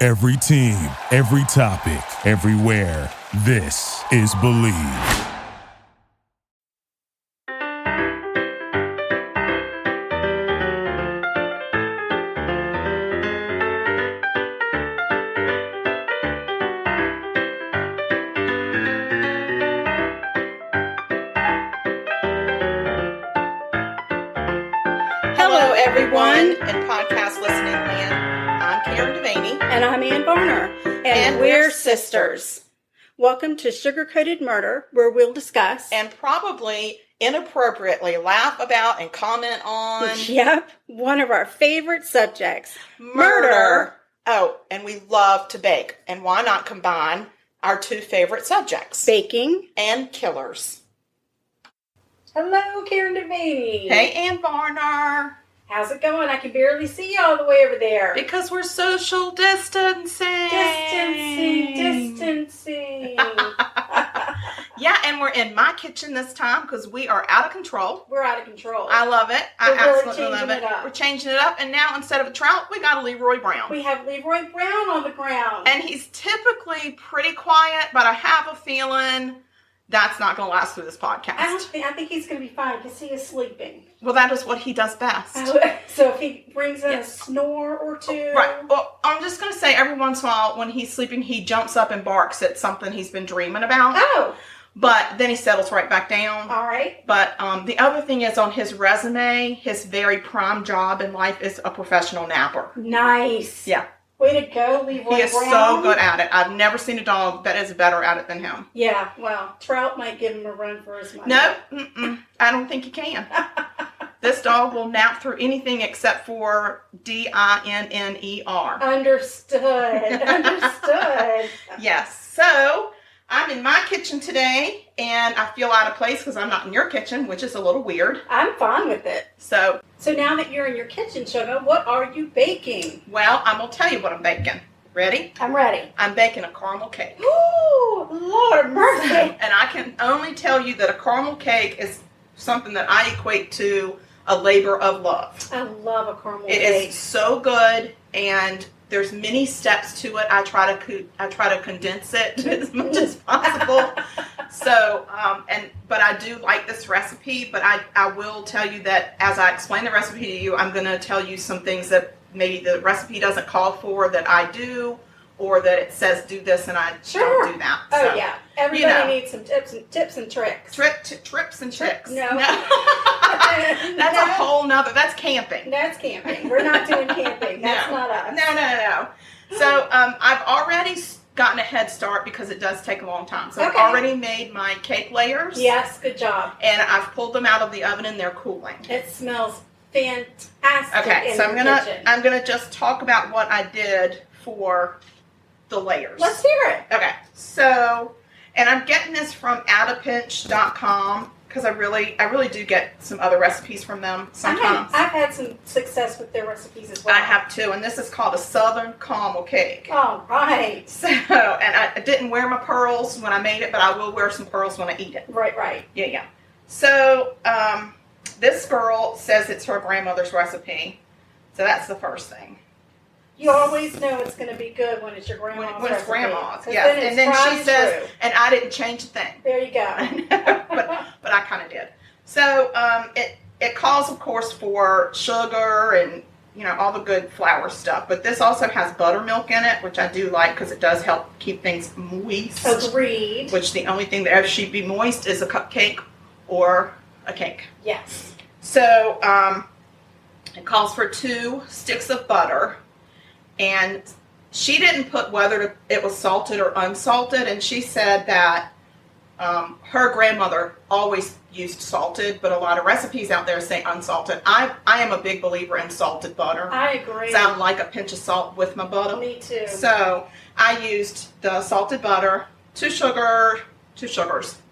Every team, every topic, everywhere. This is Believe. Hello, everyone in podcast listening land. I'm Karen DeVanie. And I'm Ann Varner. And we're sisters. Welcome to Sugar-Coated Murder, where we'll discuss And probably inappropriately laugh about and comment on Yep, one of our favorite subjects, murder. Oh, and we love to bake. And why not combine our two favorite subjects? Baking. And killers. Hello, Karen DeVanie. Hey, Ann Varner. How's it going? I can barely see you all the way over there. Because we're social distancing. Distancing. Yeah, and we're in my kitchen this time because we are out of control. We're out of control. I love it. I We're really absolutely love changing it. it up. We're changing it up, and now instead of a trout, we got a Leroy Brown. We have Leroy Brown on the ground. And he's typically pretty quiet, but I have a feeling that's not going to last through this podcast. I think he's going to be fine because he is sleeping. Well, that is what he does best. So if he brings in a snore or two. Right. Well, I'm just going to say every once in a while when he's sleeping, he jumps up and barks at something he's been dreaming about. Oh. But then he settles right back down. All right. But the other thing is on his resume, his very prime job in life is a professional napper. Nice. Yeah. Way to go, Leroy Brown. He is so good at it. I've never seen a dog that is better at it than him. Yeah, well, Trout might give him a run for his money. No, I don't think he can. This dog will nap through anything except for dinner. Understood. Yes. So, I'm in my kitchen today, and I feel out of place because I'm not in your kitchen, which is a little weird. I'm fine with it. So now that you're in your kitchen, Sugar, what are you baking? Well, I'm going to tell you what I'm baking. Ready? I'm ready. I'm baking a caramel cake. Ooh, Lord mercy. And I can only tell you that a caramel cake is something that I equate to a labor of love. I love a caramel cake. It is so good, and there's many steps to it. I try to condense it as much as possible. So, but I do like this recipe. But I will tell you that as I explain the recipe to you, I'm going to tell you some things that maybe the recipe doesn't call for that I do, or that it says do this and I don't do that. Oh so, yeah, everybody needs some tips and tricks. Trips and tricks. No. That's a whole nother. That's camping. That's camping. We're not doing camping. That's not us. No. So I've already gotten a head start because it does take a long time. So I've already made my cake layers. Yes, good job. And I've pulled them out of the oven and they're cooling. It smells fantastic. Okay, so I'm gonna just talk about what I did for the layers. Let's hear it. Okay, so, and I'm getting this from adapinch.com because I really do get some other recipes from them sometimes. I've had some success with their recipes as well. I have too, and this is called a Southern Caramel Cake. All right. So, and I didn't wear my pearls when I made it, but I will wear some pearls when I eat it. Right. Yeah. So, this girl says it's her grandmother's recipe, so that's the first thing. You always know it's going to be good when it's your grandma's recipe. When it's grandma's, yes. And then she says, and I didn't change a thing. There you go. but I kind of did. So it calls, of course, for sugar and all the good flour stuff. But this also has buttermilk in it, which I do like because it does help keep things moist. Agreed. Which the only thing that should be moist is a cupcake or a cake. Yes. So it calls for 2 sticks of butter. And she didn't put whether it was salted or unsalted, and she said that her grandmother always used salted, but a lot of recipes out there say unsalted. I am a big believer in salted butter. I agree. So I like a pinch of salt with my butter. Me too. So I used the salted butter, 2 sugars, please.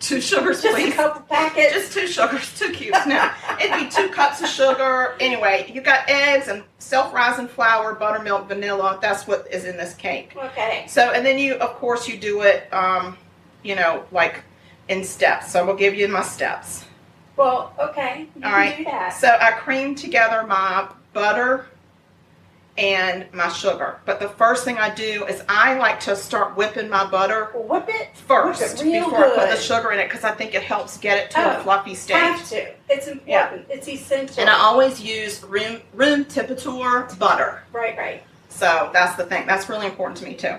Just a couple packets. Just 2 sugars, 2 cubes. No, it'd be 2 cups of sugar. Anyway, you got eggs and self-rising flour, buttermilk, vanilla. That's what is in this cake. Okay. So, and then you do it, like in steps. So we'll give you my steps. Well, okay. You All can right. do that. So I creamed together my butter and my sugar. But the first thing I do is I like to start whipping my butter Whip it first Whip it real before I put good. the sugar in it, because I think it helps get it to a fluffy stage. Have to. It's important. Yeah. It's essential. And I always use room temperature butter. Right. So that's the thing. That's really important to me too.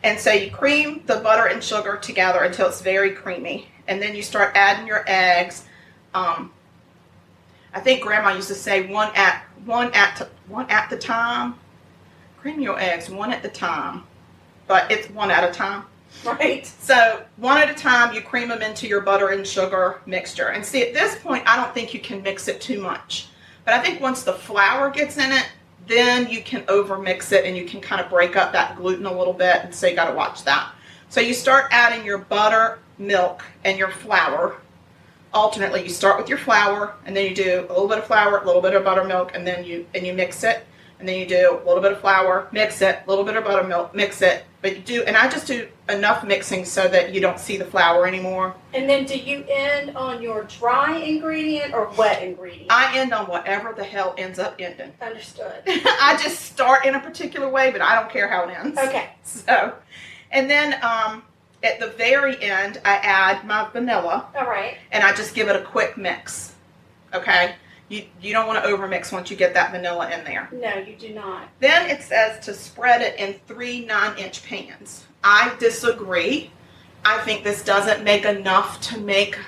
And so you cream the butter and sugar together until it's very creamy. And then you start adding your eggs. I think Grandma used to say one at the time. Cream your eggs one at the time. But it's one at a time. Right. So one at a time, you cream them into your butter and sugar mixture. And see, at this point, I don't think you can mix it too much. But I think once the flour gets in it, then you can over mix it and you can kind of break up that gluten a little bit. And so you got to watch that. So you start adding your butter, milk, and your flour alternately. You start with your flour, and then you do a little bit of flour, a little bit of buttermilk, and then you mix it. And then you do a little bit of flour, mix it, a little bit of buttermilk, mix it. But you do, and I just do enough mixing so that you don't see the flour anymore. And then do you end on your dry ingredient or wet ingredient? I end on whatever the hell ends up ending. Understood. I just start in a particular way, but I don't care how it ends. Okay. So, and then at the very end, I add my vanilla. All right. And I just give it a quick mix. Okay? You don't want to overmix once you get that vanilla in there. No, you do not. Then it says to spread it in 3 9-inch pans. I disagree. I think this doesn't make enough to make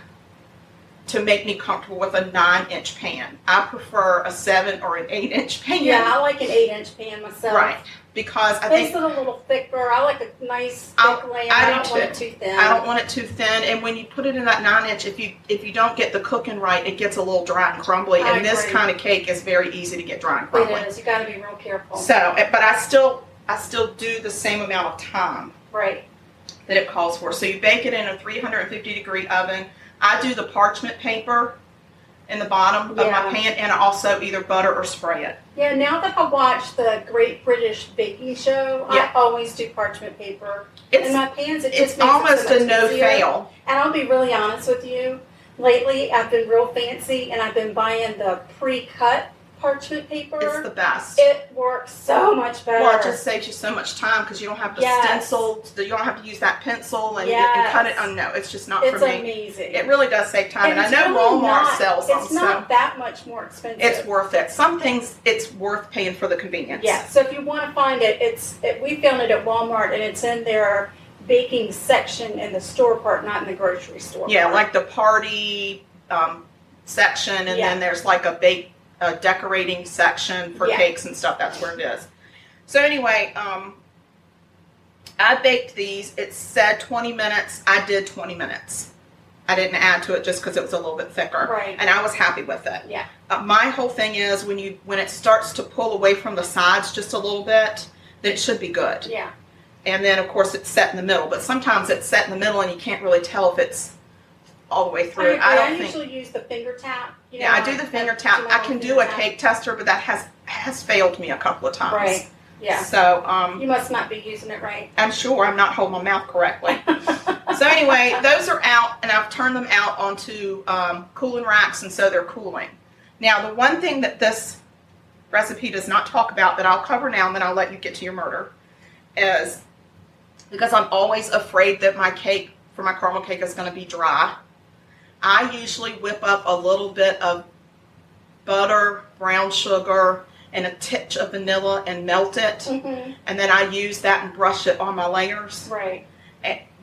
me comfortable with a 9-inch pan. I prefer a 7 or an 8-inch pan. Yeah, I like an 8-inch pan myself. Right. Because I Makes think it a little thicker. I like a nice thick layer. I don't want it too thin. I don't want it too thin. And when you put it in that 9-inch, if you don't get the cooking right, it gets a little dry and crumbly. And this kind of cake is very easy to get dry and crumbly. It is. You got to be real careful. So, but I still do the same amount of time. Right. That it calls for. So you bake it in a 350-degree oven. I do the parchment paper in the bottom of my pan, and I also either butter or spray it. Yeah, now that I watch the Great British Baking Show, I always do parchment paper in my pans. It's almost a no-fail. And I'll be really honest with you. Lately, I've been real fancy, and I've been buying the pre-cut parchment paper. It's the best. It works so much better. Well, it just saves you so much time because you don't have to stencil. You don't have to use that pencil and cut it. Oh no, it's just not for me. It's amazing. It really does save time, and I know Walmart sells them. It's not that much more expensive. It's worth it. Some things it's worth paying for the convenience. Yeah. So if you want to find it, we found it at Walmart, and it's in their baking section in the store part, not in the grocery store. Yeah, like the party section, and then there's like a decorating section for cakes and stuff. That's where it is. So anyway, I baked these. It said 20 minutes. I did 20 minutes. I didn't add to it just because it was a little bit thicker. Right. And I was happy with it. Yeah. My whole thing is when it starts to pull away from the sides just a little bit, then it should be good. Yeah. And then of course it's set in the middle. But sometimes it's set in the middle and you can't really tell if it's all the way through. I usually use the finger tap. I do the finger tap. I can do a cake tester, but that has failed me a couple of times. Right. Yeah. So you must not be using it right. I'm sure I'm not holding my mouth correctly. So anyway, those are out, and I've turned them out onto cooling racks, and so they're cooling. Now, the one thing that this recipe does not talk about that I'll cover now, and then I'll let you get to your murder, is because I'm always afraid that my cake for my caramel cake is going to be dry. I usually whip up a little bit of butter, brown sugar, and a titch of vanilla and melt it. Mm-hmm. And then I use that and brush it on my layers. Right.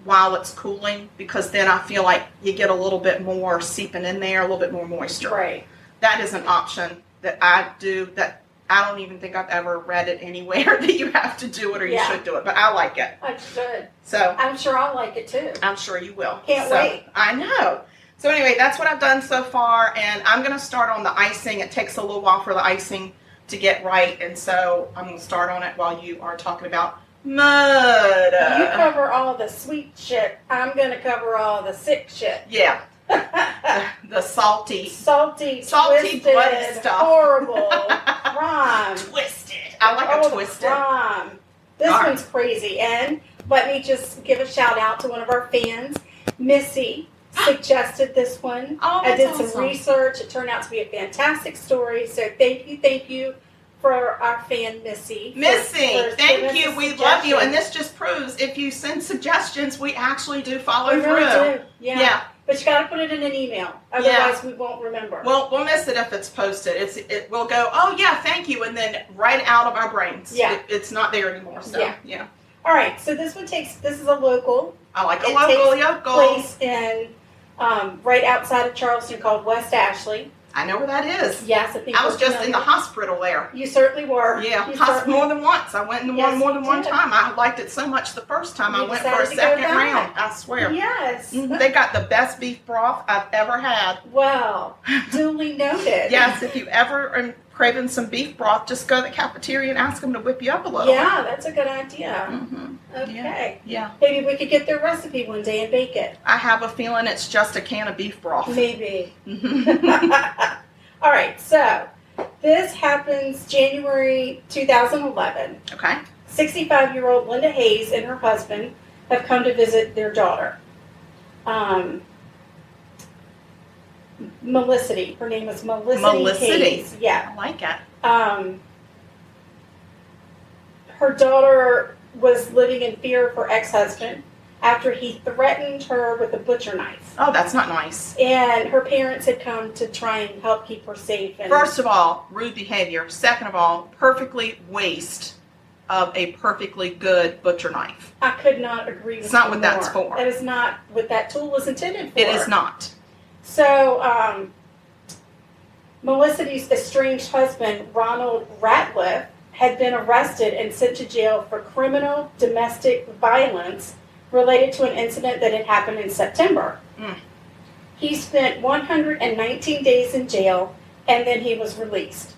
While it's cooling, because then I feel like you get a little bit more seeping in there, a little bit more moisture. Right. That is an option that I do that I don't even think I've ever read it anywhere that you have to do it or you should do it, but I like it. I should. So I'm sure I'll like it too. I'm sure you will. Can't wait. I know. So anyway, that's what I've done so far, and I'm going to start on the icing. It takes a little while for the icing to get right, and so I'm going to start on it while you are talking about murder. You cover all the sweet shit. I'm going to cover all the sick shit. Yeah. the salty, twisted, bloody stuff. Horrible, crime. Twisted. I like a twisted. Crime. This one's crazy. And let me just give a shout out to one of our fans, Missy. Suggested this one. Oh, I did awesome. some research. It turned out to be a fantastic story. So thank you for our fan Missy. Missy, for thank giving us you. a We love you. suggestion. And this just proves if you send suggestions, we actually do follow We through. really do. Yeah. Yeah. But you got to put it in an email. Otherwise, we won't remember. We'll miss it if it's posted. It will go, oh, yeah, thank you. And then right out of our brains. Yeah. It's not there anymore. So, yeah. All right. So this is a local. I like a It local, takes place in right outside of Charleston called West Ashley. I know where that is. Yes, I think I was just familiar. in the hospital there. You certainly were. Yeah, You hospital more than once. I went in Yes, more than you one did. time. I liked it so much the first time You I went for a decided to go second back. round. I swear. Yes. They got the best beef broth I've ever had. Well, duly noted. Yes, if you ever are craving some beef broth, just go to the cafeteria and ask them to whip you up a little. Yeah, that's a good idea. Mm-hmm. Okay. Yeah. Maybe we could get their recipe one day and bake it. I have a feeling it's just a can of beef broth. Maybe. Mhm. All right, so this happens January 2011. Okay. 65-year-old Linda Hayes and her husband have come to visit their daughter. Melicity. Her name is Melicity Hayes. Yeah. I like it. Her daughter was living in fear of her ex-husband after he threatened her with a butcher knife. Oh, that's not nice. And her parents had come to try and help keep her safe. And First of all, rude behavior. Second of all, perfectly waste of a perfectly good butcher knife. I could not agree with It's not you what that's more. for. That is not what that tool was intended for. It is not. So, Melicity's estranged husband, Ronald Ratliff, had been arrested and sent to jail for criminal domestic violence related to an incident that had happened in September. Mm. He spent 119 days in jail, and then he was released.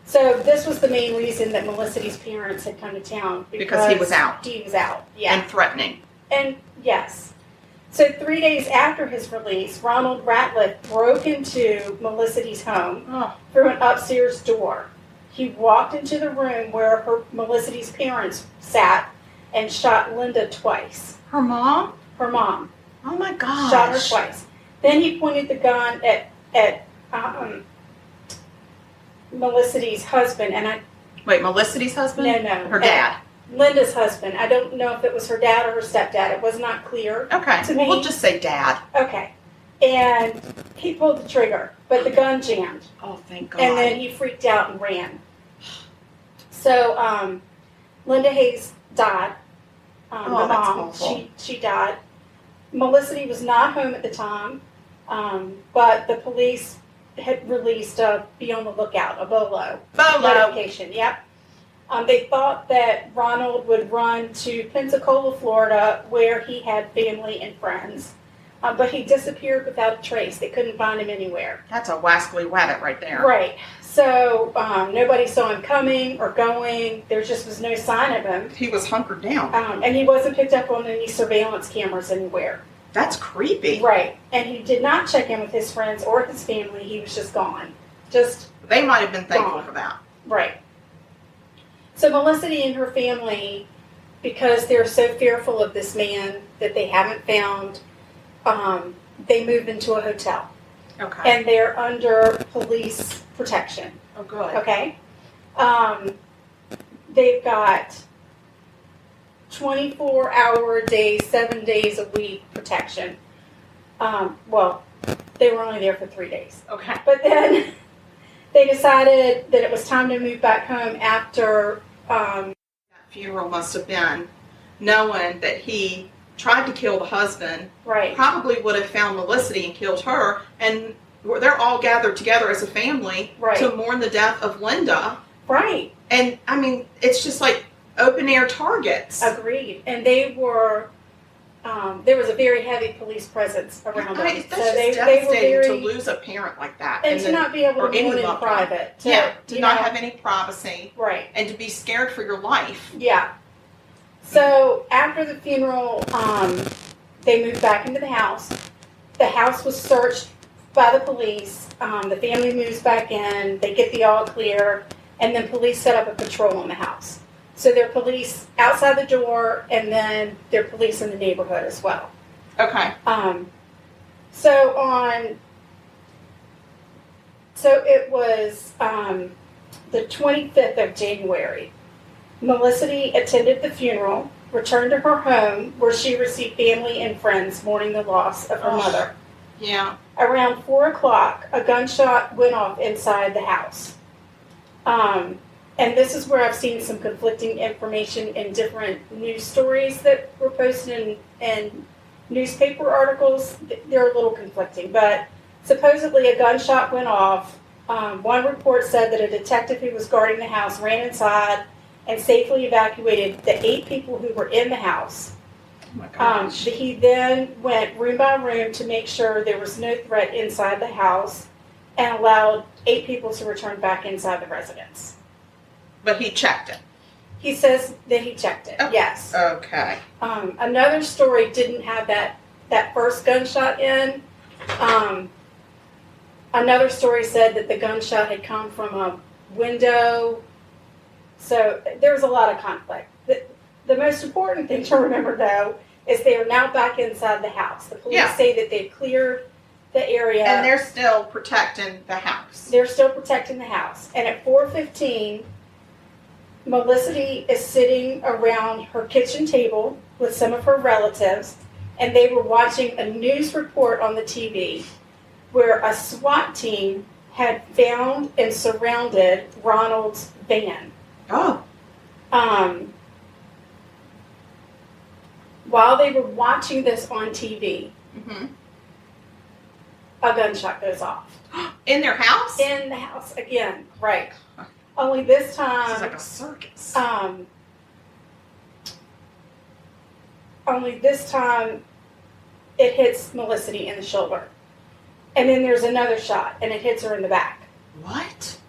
So this was the main reason that Melicity's parents had come to town. Because he was out. He was out, yeah. And threatening. And yes. So 3 days after his release, Ronald Ratliff broke into Melicity's home Oh. through an upstairs door. He walked into the room where Melicity's parents sat and shot Linda twice. Her mom? Her mom. Oh my gosh. Shot her twice. Then he pointed the gun at Melicity's husband, and Wait, Melicity's husband? No. Her dad. Linda's husband. I don't know if it was her dad or her stepdad. It was not clear. Okay. To Well, me. we'll just say dad. Okay. And he pulled the trigger, but the gun jammed. Oh, thank God. And then he freaked out and ran. So, Linda Hayes died. The that's mom, awful. she died. Melicity was not home at the time, but the police had released a be on the lookout, a BOLO notification. Yep. They thought that Ronald would run to Pensacola, Florida, where he had family and friends. But he disappeared without a trace. They couldn't find him anywhere. That's a wascally wabbit right there. Right. So nobody saw him coming or going. There just was no sign of him. He was hunkered down. And he wasn't picked up on any surveillance cameras anywhere. That's creepy. Right. And he did not check in with his friends or his family. He was just gone. Just They might have been thankful gone. for that. Right. So Melicity and her family, because they're so fearful of this man that they haven't found, they moved into a hotel. Okay. And they're under police protection. Oh, good. Okay? They've got 24-hour a day, 7 days a week protection. Well, they were only there for 3 days. Okay. But then they decided that it was time to move back home after... That funeral must have been knowing that he tried to kill the husband. Right. Probably would have found Melicity and killed her. And they're all gathered together as a family Right. to mourn the death of Linda. Right. And, I mean, it's just like open-air targets. Agreed. And they were... there was a very heavy police presence around them. That's So just they were devastating very... to lose a parent like that. And to then- not be able or to any mourn in loved one. private. To To you not know, have any privacy. Right. And to be scared for your life. Yeah. So after the funeral, they moved back into the house. The house was searched by the police. The family moves back in. They get the all clear. And then police set up a patrol in the house. So there are police outside the door, and then there are police in the neighborhood as well. Okay. So it was the 25th of January, Melicity attended the funeral, returned to her home where she received family and friends mourning the loss of her mother. Yeah. Around 4 o'clock, a gunshot went off inside the house. And this is where I've seen some conflicting information in different news stories that were posted in newspaper articles. They're a little conflicting, but supposedly a gunshot went off. One report said that a detective who was guarding the house ran inside and safely evacuated the 8 people who were in the house. Oh my gosh. He then went room by room to make sure there was no threat inside the house and allowed 8 people to return back inside the residence. But he checked it. He says that he checked it, yes. Okay. Another story didn't have that first gunshot in. Another story said that the gunshot had come from a window. So there was a lot of conflict. The most important thing to remember, though, is they are now back inside the house. The police say that they've cleared the area. And they're still protecting the house. They're still protecting the house. And at 4:15, Melicity is sitting around her kitchen table with some of her relatives, and they were watching a news report on the TV where a SWAT team had found and surrounded Ronald's van. Oh. While they were watching this on TV, a gunshot goes off. In their house? In the house again, right. Only this time... This is like a circus. Only this time it hits Melicity in the shoulder. And then there's another shot, and it hits her in the back. What?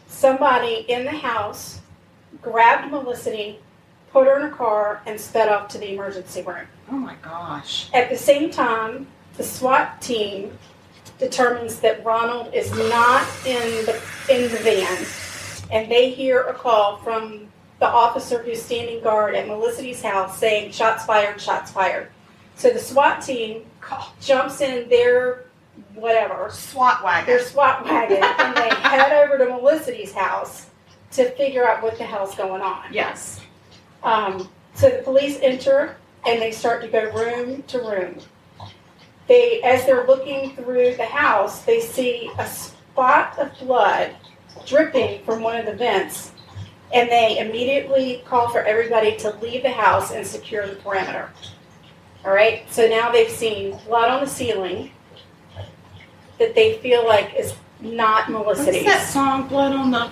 Somebody in the house grabbed Melicity, put her in a car, and sped off to the emergency room. Oh my gosh. At the same time, the SWAT team determines that Ronald is not in the van, and they hear a call from the officer who's standing guard at Melicity's house saying, "Shots fired, shots fired." So the SWAT team jumps in their SWAT wagon. Their SWAT wagon, and they head over to Melicity's house to figure out what the hell's going on. Yes. So the police enter, and they start to go room to room. As they're looking through the house, they see a spot of blood dripping from one of the vents, and they immediately call for everybody to leave the house and secure the perimeter. All right, so now they've seen blood on the ceiling that they feel like is not Melicity's. What's that song, Blood on the...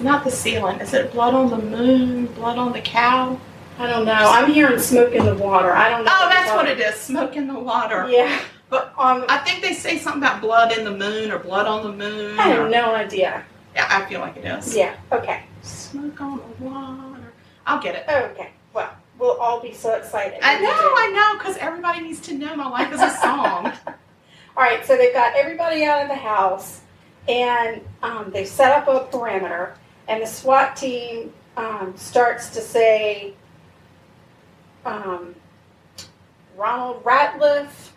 Not the ceiling. Is it Blood on the Moon? Blood on the Cow? I don't know. I'm hearing smoke in the water. I don't know. Oh, that's what it is. Smoke in the water. Yeah. But I think they say something about blood in the moon or blood on the moon. I have no idea. Yeah, I feel like it is. Yeah, okay. Smoke on the water. I'll get it. Okay, well, we'll all be so excited. I know, because everybody needs to know my life is a song. All right, so they've got everybody out of the house, and they set up a perimeter, and the SWAT team starts to say, Ronald Ratliff,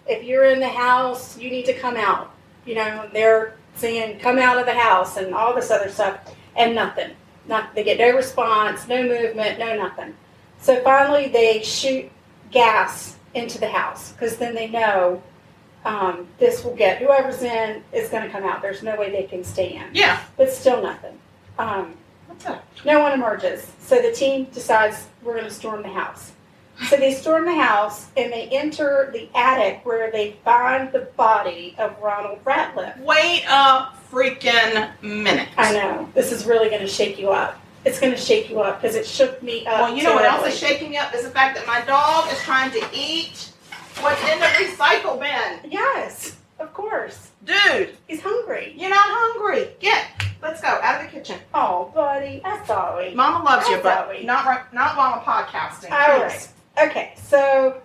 if you're in the house, you need to come out. You know, they're saying, come out of the house, and all this other stuff, and nothing. They get no response, no movement, no nothing. So finally, they shoot gas into the house, because then they know this will get, whoever's in is going to come out. There's no way they can stay in. Yeah. But still nothing. What's up? No one emerges. So the team decides we're going to storm the house. So they storm the house, and they enter the attic where they find the body of Ronald Ratliff. Wait a freaking minute. I know. This is really going to shake you up. It's going to shake you up because it shook me up. Well, you know what else is shaking me up is the fact that my dog is trying to eat what's in the recycle bin. Yes, of course. Dude. He's hungry. You're not hungry. Let's go out of the kitchen. Oh, buddy. I'm sorry. Mama loves you, but sorry. not while I'm podcasting. All right. Okay, so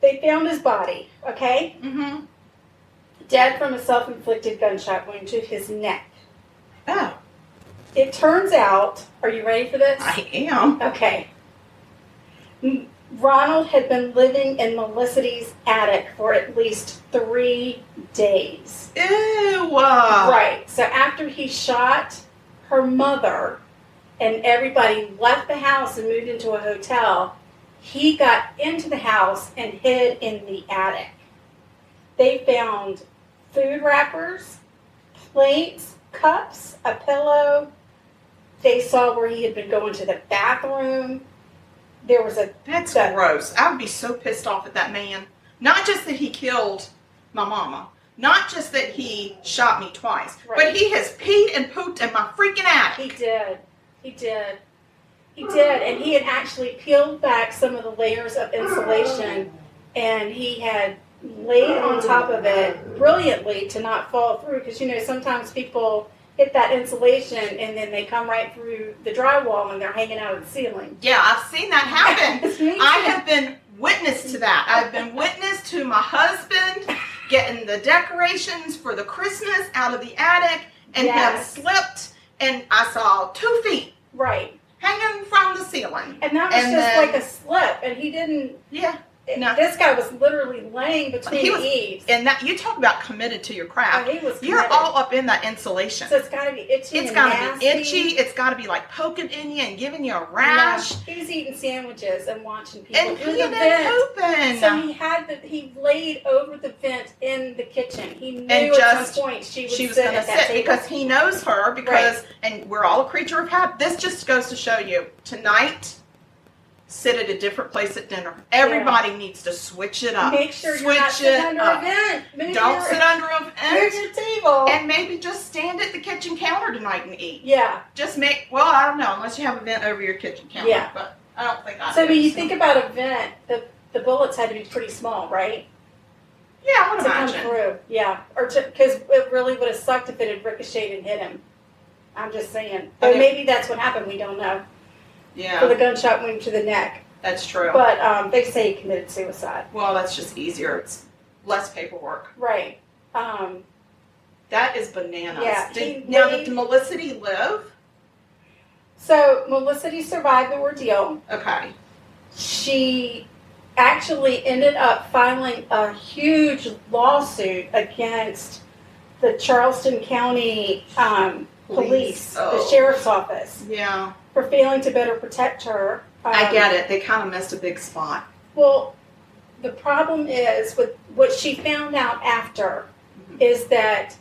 they found his body, okay? Mm-hmm. Dead from a self-inflicted gunshot wound to his neck. Oh. It turns out, are you ready for this? I am. Okay. Ronald had been living in Melicity's attic for at least 3 days. Ew. Right. So after he shot her mother and everybody left the house and moved into a hotel, he got into the house and hid in the attic. They found food wrappers, plates, cups, a pillow. They saw where he had been going to the bathroom. There was That's gross. I would be so pissed off at that man. Not just that he killed my mama. Not just that he shot me twice. Right. But he has peed and pooped in my freaking attic. He did. And he had actually peeled back some of the layers of insulation, and he had laid on top of it brilliantly to not fall through. Because, sometimes people hit that insulation and then they come right through the drywall and they're hanging out of the ceiling. Yeah, I've seen that happen. I have been witness to that. I've been witness to my husband getting the decorations for the Christmas out of the attic and him slipped, and I saw 2 feet hanging from the ceiling. And that was like a slip, and he didn't... Yeah. No. This guy was literally laying between the eaves. And that, you talk about committed to your craft. Oh, he was committed. You're all up in that insulation. So it's got to be itchy. It's got to be itchy. It's got to be like poking in you and giving you a rash. No, he was eating sandwiches and watching people and through peeing the and vent. pooping. So he laid over the vent in the kitchen. He knew at some point she was going to sit table. because he knows her. And we're all a creature of habit. This just goes to show you tonight. Sit at a different place at dinner. Everybody needs to switch it up. Make sure you're not sitting under a vent. Don't sit under a vent. Move your table. And maybe just stand at the kitchen counter tonight and eat. Yeah. Just I don't know, unless you have a vent over your kitchen counter. Yeah. But I don't think I do. So when you think about a vent, the bullets had to be pretty small, right? Yeah, I would imagine. To come through. Yeah. Because it really would have sucked if it had ricocheted and hit him. I'm just saying. But maybe that's what happened. We don't know. Yeah. For the gunshot wound to the neck. That's true. But they say he committed suicide. Well, that's just easier. It's less paperwork. Right. That is bananas. Yeah. Did Melicity live? So Melicity survived the ordeal. Okay. She actually ended up filing a huge lawsuit against the Charleston County police, the sheriff's office. Yeah. For failing to better protect her. I get it. They kind of missed a big spot. Well, the problem is with what she found out after is that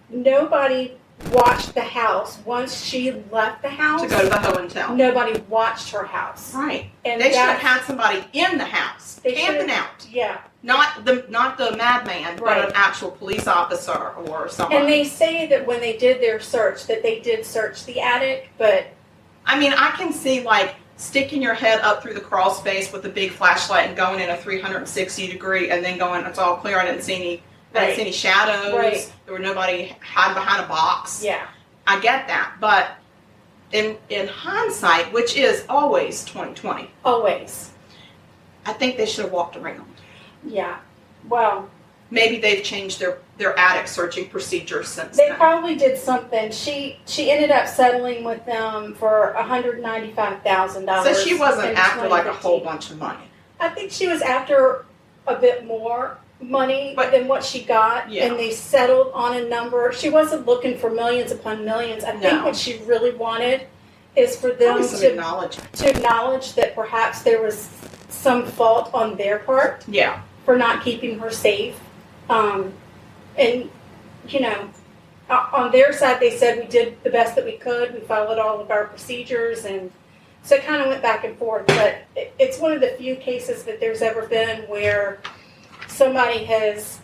nobody watched the house once she left the house. To go to the hoe and tell. Nobody watched her house. Right. And they should have had somebody in the house, camping out. Yeah. Not the madman, but an actual police officer or somebody. And they say that when they did their search, that they did search the attic, but... I mean, I can see, sticking your head up through the crawl space with a big flashlight and going in a 360 degree and then going, it's all clear, I didn't see any shadows. Right. There were nobody hiding behind a box. Yeah. I get that. But in hindsight, which is always 20/20. Always. I think they should have walked around. Yeah. Well... Maybe they've changed their attic searching procedures since then. They probably did something. She ended up settling with them for $195,000. So she wasn't after a whole bunch of money. I think she was after a bit more money than what she got, and they settled on a number. She wasn't looking for millions upon millions. I think what she really wanted is for them to acknowledge that perhaps there was some fault on their part. Yeah. For not keeping her safe. And, on their side, they said we did the best that we could. We followed all of our procedures. And so it kind of went back and forth. But it's one of the few cases that there's ever been where somebody has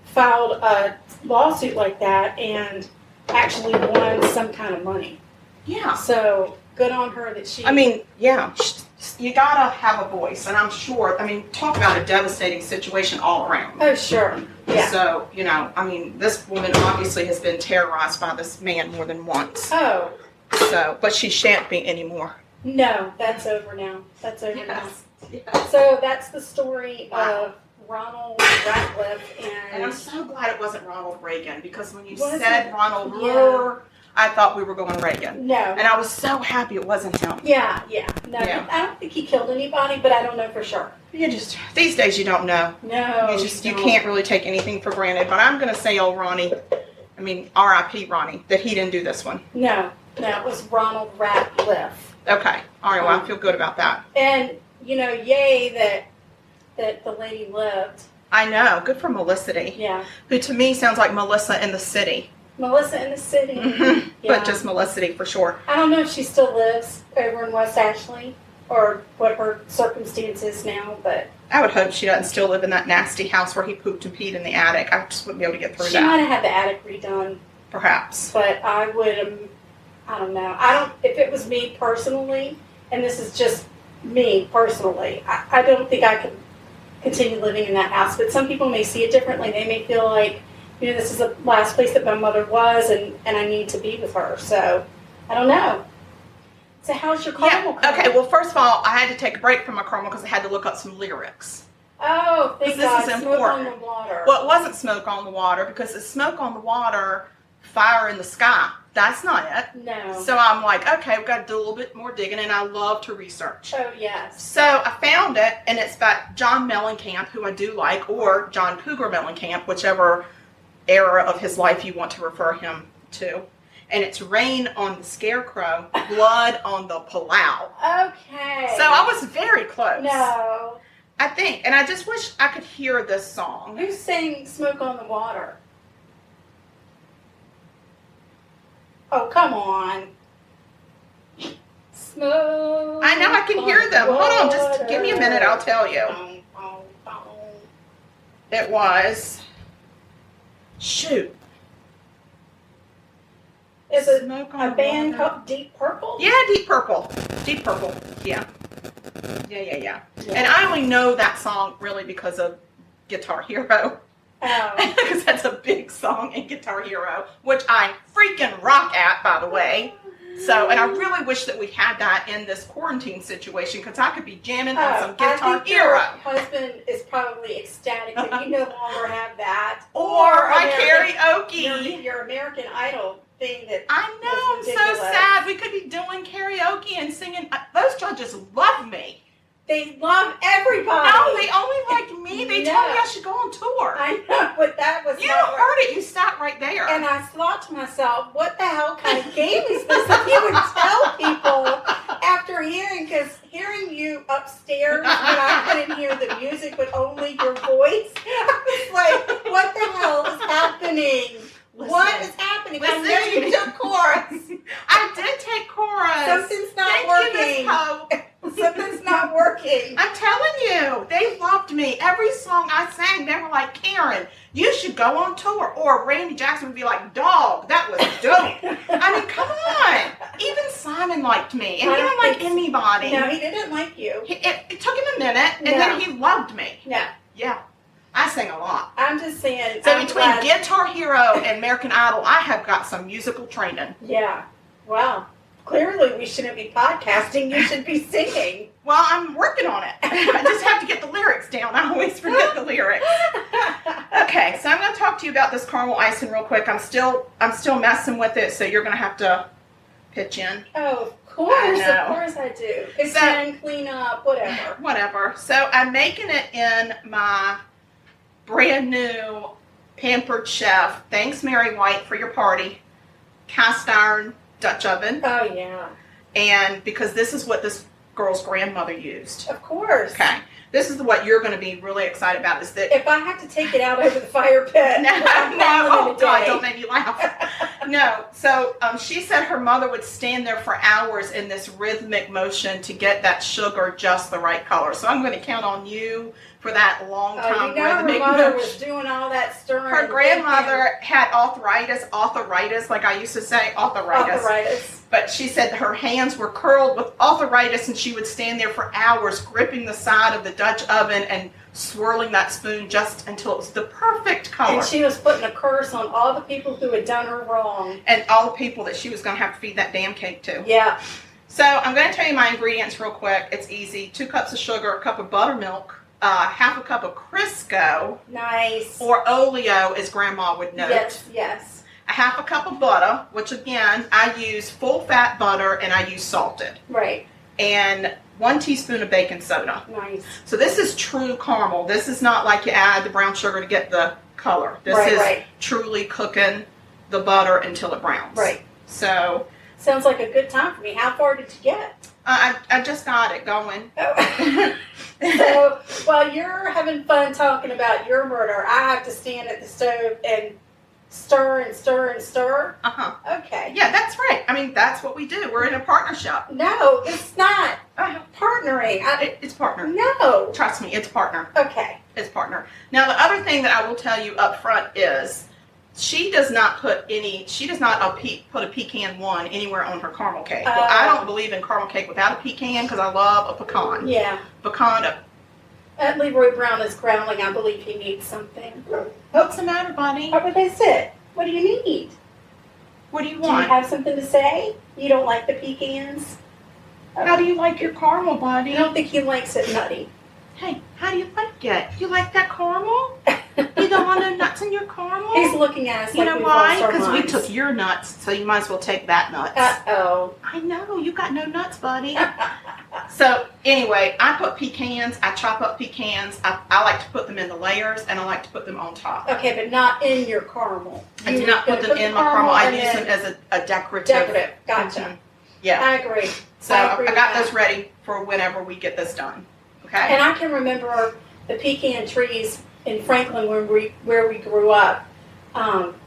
filed a lawsuit like that and actually won some kind of money. Yeah. So good on her that she... I mean, yeah. You gotta have a voice, and I'm sure, talk about a devastating situation all around. Oh, sure. Yeah. So, this woman obviously has been terrorized by this man more than once. Oh. So, but she shan't be anymore. No, that's over now. That's over now. Yes. So that's the story of Ronald Ratcliffe. And I'm so glad it wasn't Ronald Reagan, because when you said Ronald Reagan, I thought we were going Reagan. No. And I was so happy it wasn't him. Yeah. No, Yeah. I don't think he killed anybody, but I don't know for sure. These days you don't know. No. You can't really take anything for granted. But I'm going to say old Ronnie, R.I.P. Ronnie, that he didn't do this one. No, it was Ronald Ratliff. Okay. All right, well, I feel good about that. And, yay that the lady lived. I know. Good for Melicity. Yeah. Who to me sounds like Melissa in the City. Melissa in the City. Mm-hmm. Yeah. But just Melicity for sure. I don't know if she still lives over in West Ashley or what her circumstances now, but I would hope she doesn't still live in that nasty house where he pooped and peed in the attic. I just wouldn't be able to get through she that. might have had the attic redone. Perhaps. But I would, I don't know. If it was me personally, and this is just me personally, I don't think I could continue living in that house. But some people may see it differently. They may feel like, this is the last place that my mother was, and I need to be with her. So, I don't know. So how's your caramel? Okay, well, first of all, I had to take a break from my caramel because I had to look up some lyrics. Oh, thank God. This is Smoke important. on the water. Well, it wasn't Smoke on the Water because it's Smoke on the Water, Fire in the Sky. That's not it. No. So I'm like, okay, we've got to do a little bit more digging, and I love to research. Oh, yes. So I found it, and it's by John Mellencamp, who I do like, or John Cougar Mellencamp, whichever era of his life you want to refer him to. And it's Rain on the Scarecrow, Blood on the Palau. Okay. So I was very close. No. I think. And I just wish I could hear this song. Who's saying Smoke on the Water? Oh, come on. Smoke. I know I can hear them. Hold on, just give me a minute, I'll tell you. It was... Shoot. Is it Smoke on a the band Water. called Deep Purple? Yeah, Deep Purple. Deep Purple. Yeah. Yeah. And I only know that song really because of Guitar Hero. Oh. Because that's a big song in Guitar Hero, which I freaking rock at, by the way. So, and I really wish that we had that in this quarantine situation because I could be jamming on some Guitar I think Hero. Your husband is probably ecstatic that you no longer have that. Or my karaoke. Your American Idol thing that I know, I'm so sad. We could be doing karaoke and singing. Those judges love me. They love everybody. No, they only like me. They told me I should go on tour. I know, but that was You not heard it. You sat right there. And I thought to myself, what the hell kind of game is this that you would tell people after hearing you upstairs when I couldn't hear the music but only your voice? I was like, what the hell is happening? Listen, what is happening? I know you took chorus. I did take chorus. Something's not Thank working. you, Miss Pope. Something's not working. I'm telling you, they loved me. Every song I sang, they were like, Karen, you should go on tour. Or Randy Jackson would be like, dog, that was dope. I mean, come on. Even Simon liked me. And he didn't like anybody. No, he didn't like you. It took him a minute, and then he loved me. No. Yeah. I sing a lot. I'm just saying. So between Guitar Hero and American Idol, I have got some musical training. Yeah. Well, clearly we shouldn't be podcasting. You should be singing. Well, I'm working on it. I just have to get the lyrics down. I always forget the lyrics. Okay, so I'm going to talk to you about this caramel icing real quick. I'm still messing with it, so you're going to have to pitch in. Oh, of course I do. It's done, clean up, whatever. Whatever. So I'm making it in my brand new Pampered Chef, thanks Mary White for your party, cast iron Dutch oven. Oh, yeah. And because this is what this girl's grandmother used. Of course. Okay. This is what you're going to be really excited about is that... If I have to take it out over the fire pit. No, oh God, don't make me laugh. No. So she said her mother would stand there for hours in this rhythmic motion to get that sugar just the right color. So I'm going to count on you for that long time rhythmic her mother motion. was doing all that stirring. Her grandmother had arthritis, like I used to say, arthritis. But she said her hands were curled with arthritis, and she would stand there for hours gripping the side of the Dutch oven and swirling that spoon just until it was the perfect color. And she was putting a curse on all the people who had done her wrong. And all the people that she was going to have to feed that damn cake to. Yeah. So I'm going to tell you my ingredients real quick. It's easy. 2 cups of sugar, a cup of buttermilk, half a cup of Crisco. Nice. Or Oleo, as Grandma would know. Yes. a half a cup of butter, which again, I use full fat butter and I use salted. Right. And 1 teaspoon of baking soda. Nice. So this is true caramel. This is not like you add the brown sugar to get the color. This is truly cooking the butter until it browns. Right. So. Sounds like a good time for me. How far did you get? I just got it going. Oh. So while you're having fun talking about your murder, I have to stand at the stove and stir and stir and stir. Okay. Yeah, that's right. I mean, that's what we do. We're in a partnership. No, it's not partnering. It's partner. No. Trust me, it's partner. Okay. It's partner. Now, the other thing that I will tell you up front is she does not put a pecan one anywhere on her caramel cake. Well, I don't believe in caramel cake without a pecan because I love a pecan. Yeah. Pecan. Leroy Brown is growling. I believe he needs something. What's the matter, buddy? What is it? What do you need? What do you want? Do you have something to say? You don't like the pecans? How do you like your caramel, buddy? I don't think he likes it nutty. Hey, how do you like it? You like that caramel? You don't want no nuts in your caramel? He's looking at us you like know we've why? lost our Because we minds. took your nuts, so you might as well take that nuts. Uh-oh. I know, you got no nuts, buddy. So, anyway, I put pecans. I chop up pecans. I like to put them in the layers, and I like to put them on top. Okay, but not in your caramel. I do not put them in my caramel. I use them as a decorative. Decorative. Gotcha. Mm-hmm. Yeah. I agree. So, I got those ready for whenever we get this done. Okay? And I can remember the pecan trees in Franklin where we grew up.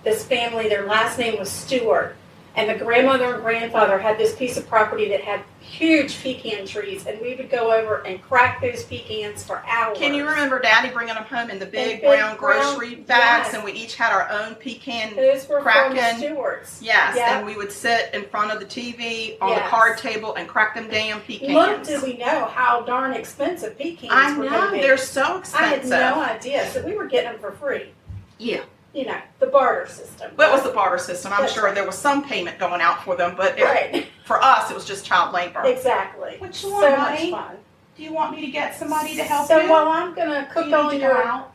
This family, their last name was Stewart. And the grandmother and grandfather had this piece of property that had huge pecan trees, and we would go over and crack those pecans for hours. Can you remember Daddy bringing them home in the big brown grocery bags, yes. and we each had our own pecan Those were cracking? from Stewart's. Yes, Yep. and we would sit in front of the TV on the Yes. card table and crack them damn pecans. Little did we know how darn expensive pecans I were know, going to be. they're so I had expensive. no idea, so we were getting them for free. Yeah. You know, the barter system. What was the barter system? I'm That's sure right. there was some payment going out for them, but Right. for us, it was just child labor. Exactly. What so you want, much buddy? fun. Do you want me to get somebody to help So you? while I'm going to cook Do you on need to your... go out?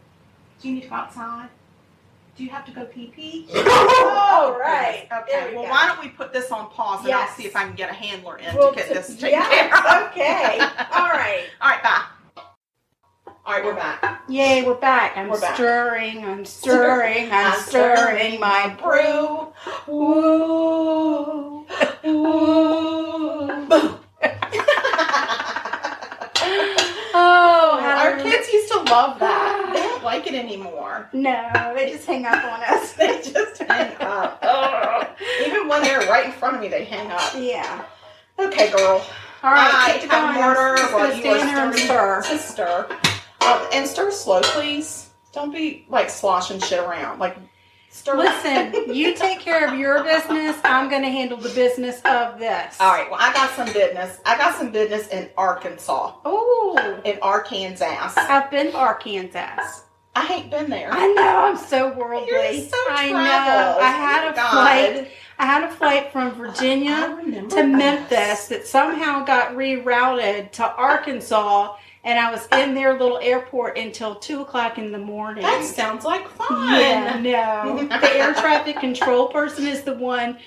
Do you need to go outside? Do you have to go pee-pee? All right. Okay, There we well, go. why don't we put this on pause and I'll Yes. see if I can get a handler in Well, to get this taken yes, care of. okay. All right. All right, bye. All right, we're back. Yay, we're back. We're back. I'm stirring my brew. Woo. Woo. Oh, Our kids used to love that. They don't like it anymore. No, they just hang up on us. They just hang up. Ugh. Even when they're right in front of me, they hang up. Yeah. Okay, girl. All right, I keep it have going. murder I'm just while gonna you are stand here and starting to stir. And stir slow, please. Don't be like sloshing shit around. Like stir. Listen, you take care of your business. I'm going to handle the business of this. All right. Well, I got some business. I got some business in Arkansas. Oh, In Arkansas. I've been to Arkansas. I ain't been there. I know, I'm so worldly. You're so I traveled. know. God. I had a flight from I Virginia remember to this. Memphis that somehow got rerouted to Arkansas, and I was in their little airport until 2:00 in the morning. That sounds like fun. Yeah, no. The air traffic control person is the one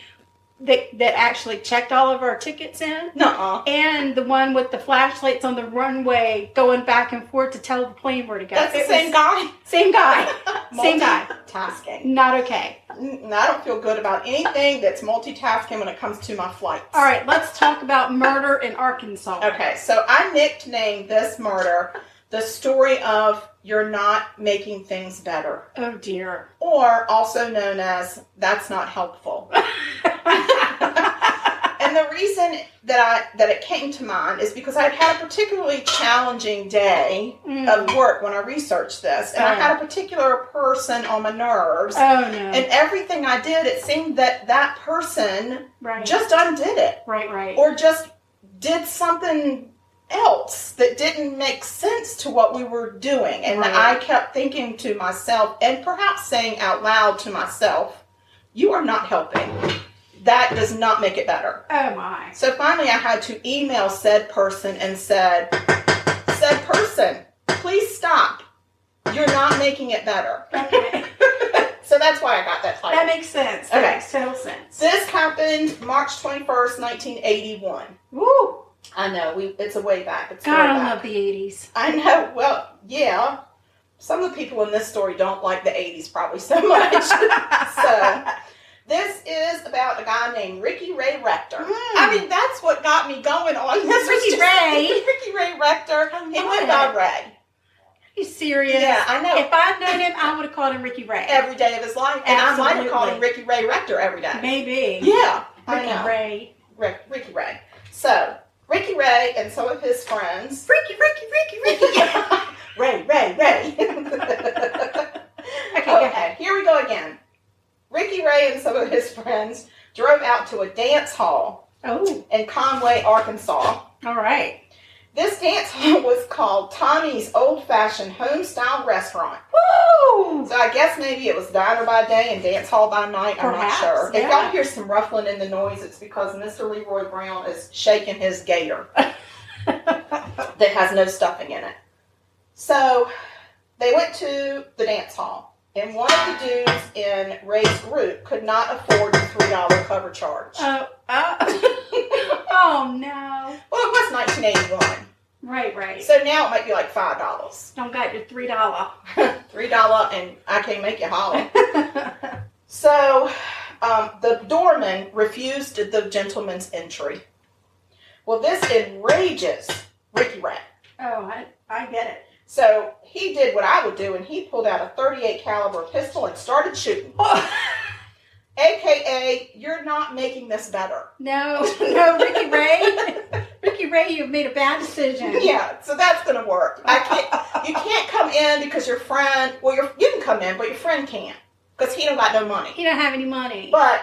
that actually checked all of our tickets in. Nuh-uh. And the one with the flashlights on the runway going back and forth to tell the plane where to go. That's the same guy. Same guy. Same guy. Multitasking. Not okay. I don't feel good about anything that's multitasking when it comes to my flights. All right, let's talk about murder in Arkansas. Okay, so I nicknamed this murder the story of you're not making things better, Oh, dear. or also known as that's not helpful. And the reason that it came to mind is because I had a particularly challenging day of work when I researched this, and I had a particular person on my nerves. Oh, no. And everything I did, it seemed that person Right. just undid it, Right. or just did something else that didn't make sense to what we were doing. And Right. I kept thinking to myself, and perhaps saying out loud to myself, you are not helping. That does not make it better. Oh, my. So finally I had to email said person and said person, please stop. You're not making it better. Okay. So that's why I got that title. That makes sense. Okay. That makes total sense. This happened March 21st, 1981. Woo! I know, it's a way back. It's God, way I back. love the 80s. I know. Well, yeah. Some of the people in this story don't like the 80s probably so much. So, this is about a guy named Ricky Ray Rector. I mean, that's what got me going on this. Ricky Ray? Ricky Ray Rector. He went by Ray. Are you serious? Yeah, I know. If I'd known him, I would have called him Ricky Ray. Every day of his life. And I might have called him Absolutely. Ricky Ray Rector every day. Maybe. Yeah, I Ricky know. Ray. Ricky Ray. So, Ricky Ray and some of his friends. Ricky. Ray. Okay, here we go again. Ricky Ray and some of his friends drove out to a dance hall Oh, in Conway, Arkansas. all right. This dance hall was called Tommy's Old Fashioned Home-Style Restaurant. Woo! So I guess maybe it was diner by day and dance hall by night. I'm Perhaps, not sure. If yeah. y'all hear some ruffling in the noise, it's because Mr. Leroy Brown is shaking his gator that has no stuffing in it. So they went to the dance hall, and one of the dudes in Ray's group could not afford the $3 cover charge. Oh, no. Well, it was 1981. Right. So now it might be like $5. Don't got your $3. $3 and I can't make you holler. So the doorman refused the gentleman's entry. Well, this enrages Ricky Ray. Oh, I get it. So he did what I would do, and he pulled out a .38 caliber pistol and started shooting. AKA, you're not making this better. No, Ricky Ray. Ricky Ray, you've made a bad decision. Yeah, so that's gonna work. You can't come in because your friend. Well, you can come in, but your friend can't because he don't got no money. He don't have any money. But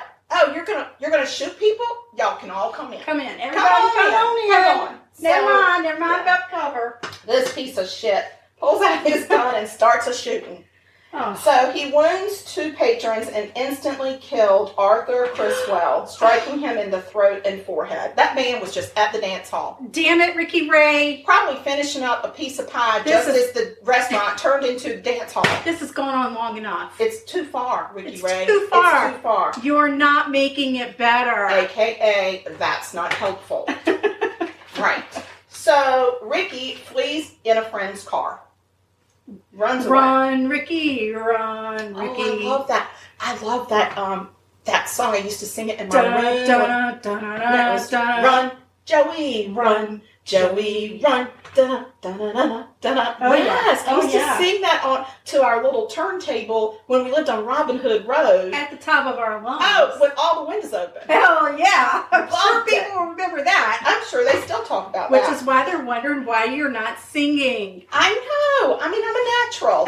you're gonna shoot people. Y'all can all come in. Come in, everybody. Come on. Never mind yeah. about cover. This piece of shit pulls out his gun and starts a shooting. Oh. So he wounds 2 patrons and instantly killed Arthur Criswell, striking him in the throat and forehead. That man was just at the dance hall. Damn it, Ricky Ray. Probably finishing up a piece of pie as the restaurant turned into the dance hall. This has gone on long enough. It's too far, Ricky It's Ray. too far. It's too far. You're not making it better. AKA, that's not helpful. Right. So Ricky flees in a friend's car. Runs away. Run, Ricky, run, Ricky. Oh, I love that. That song. I used to sing it in my room. That was, run, Joey, run, Joey, run. Oh, Yes, yeah. I used yeah. to sing that to our little turntable when we lived on Robin Hood Road. At the top of our lungs. Oh, with all the windows open. Hell yeah. I'm sure Loved it. people will remember that. I'm sure they still talk about Which that. is why they're wondering why you're not singing. I know. I mean, I'm a natural.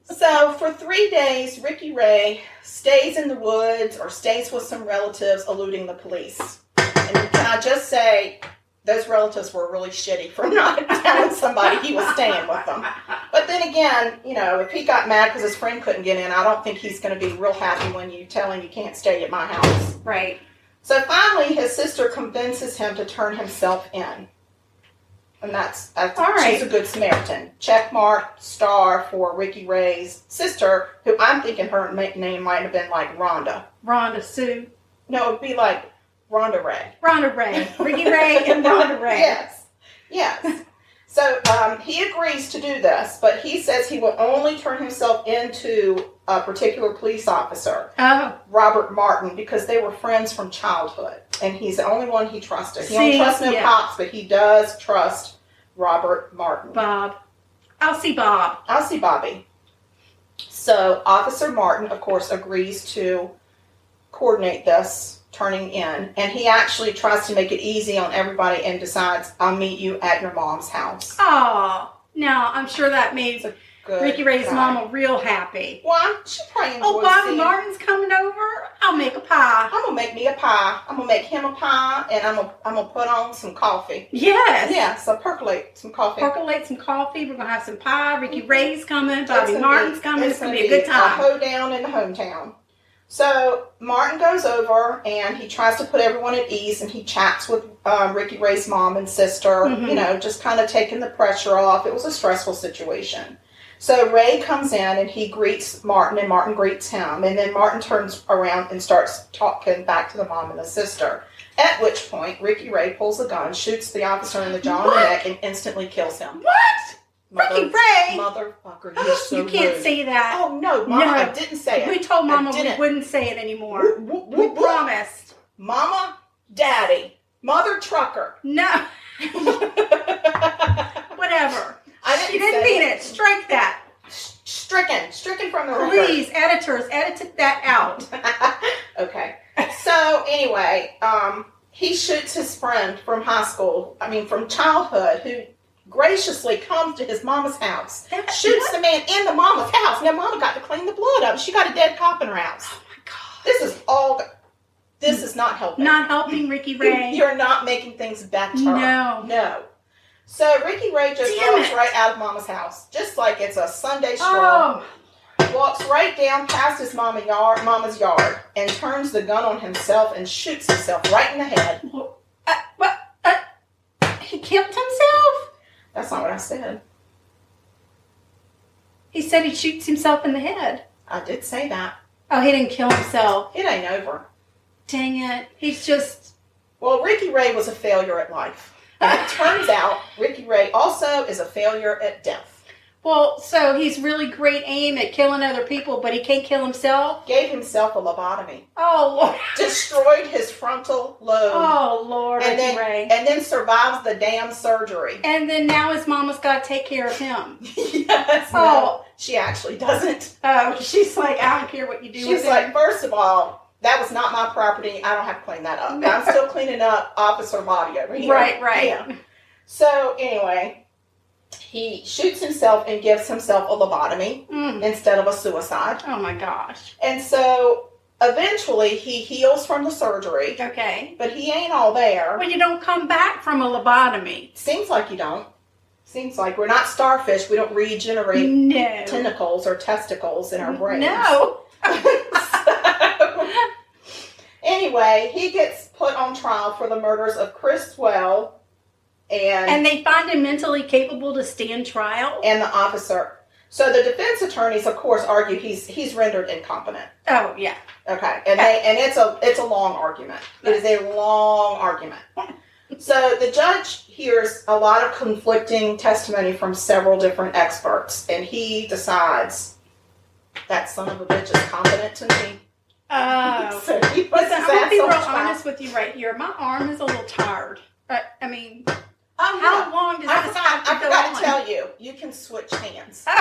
So for 3 days, Ricky Ray stays in the woods or stays with some relatives eluding the police. And can I just say, those relatives were really shitty for not telling somebody he was staying with them. But then again, if he got mad because his friend couldn't get in, I don't think he's going to be real happy when you tell him you can't stay at my house. Right. So finally, his sister convinces him to turn himself in. And that's All right. She's a good Samaritan. Check mark, star for Ricky Ray's sister, who I'm thinking her name might have been like Rhonda. Rhonda Sue. No, it would be like Rhonda Ray. Rhonda Ray. Ricky Ray and Rhonda Ray. Yes. So he agrees to do this, but he says he will only turn himself into a particular police officer, Oh. Robert Martin, because they were friends from childhood, and he's the only one he trusted. He don't See, trust no yeah. cops, but he does trust Robert Martin. Bob. I'll see Bob. I'll see Bobby. So Officer Martin, of course, agrees to coordinate this turning in, and he actually tries to make it easy on everybody and decides, I'll meet you at your mom's house. Oh. Now, I'm sure that made Good Ricky Ray's guy. mama real happy. Well, she probably enjoys Oh, Bobby seeing- Martin's coming over? I'll make a pie. I'm gonna make me a pie. I'm gonna make him a pie, and I'm gonna put on some coffee. Yes. Yeah, so percolate some coffee. Percolate some coffee. We're going to have some pie. Ricky Ray's coming. It's Bobby gonna Martin's be- coming. It's going to be a good A time. hoedown in the hometown. So Martin goes over and he tries to put everyone at ease, and he chats with Ricky Ray's mom and sister. Mhm. Just kind of taking the pressure off. It was a stressful situation. So Ray comes in and he greets Martin, and Martin greets him. And then Martin turns around and starts talking back to the mom and the sister. At which point, Ricky Ray pulls a gun, shoots the officer in the jaw and the neck, and instantly kills him. What? Ricky Ray? Motherfucker, you're so You can't rude. say that. Oh, no, Mama, I didn't say it. We told Mama we wouldn't say it anymore. We promised. Mama, Daddy, Mother Trucker. No. Whatever. She didn't mean it. Strike that. Stricken from the record. Please, editors, edit that out. Okay. So anyway, he shoots his friend from from childhood, who graciously comes to his mama's house. Shoots the man in the mama's house. Now Mama got to clean the blood up. She got a dead cop in her house. Oh my God. This is not helping. Not helping, Ricky Ray. You're not making things better. No. So Ricky Ray just walks right out of Mama's house, just like it's a Sunday stroll. Walks right down past his mama's yard, and turns the gun on himself and shoots himself right in the head. He killed himself? That's not what I said. He said he shoots himself in the head. I did say that. Oh, he didn't kill himself. It ain't over. Dang it. He's just... Well, Ricky Ray was a failure at life. And it turns out Ricky Ray also is a failure at death. Well, so he's really great aim at killing other people, but he can't kill himself? Gave himself a lobotomy. Oh, Lord. Destroyed his frontal lobe. Oh, Lord, Ricky Ray. And then survives the damn surgery. And then now his mama's got to take care of him. Yes. Oh. No, she actually doesn't. Oh, she's like, I don't care what you do with it. She's like, first of all, that was not my property. I don't have to clean that up. I'm still cleaning up officer body over here. Right. Yeah. So, anyway, he shoots himself and gives himself a lobotomy instead of a suicide. Oh, my gosh. And so, eventually, he heals from the surgery. Okay. But he ain't all there. Well, you don't come back from a lobotomy. Seems like you don't. Seems like we're not starfish. We don't regenerate tentacles or testicles in our brains. No. Anyway, he gets put on trial for the murders of Chris Well and they find him mentally capable to stand trial? And the officer. So the defense attorneys, of course, argue he's rendered incompetent. Oh, yeah. Okay. And it's a long argument. It is a long argument. So the judge hears a lot of conflicting testimony from several different experts, and he decides that son of a bitch is competent to me. Oh. So he puts Listen, his I'm going to be ass on real trial. honest with you right here. My arm is a little tired. I mean, Oh, how long does this have to I go forgot on? to tell you, you can switch hands. No,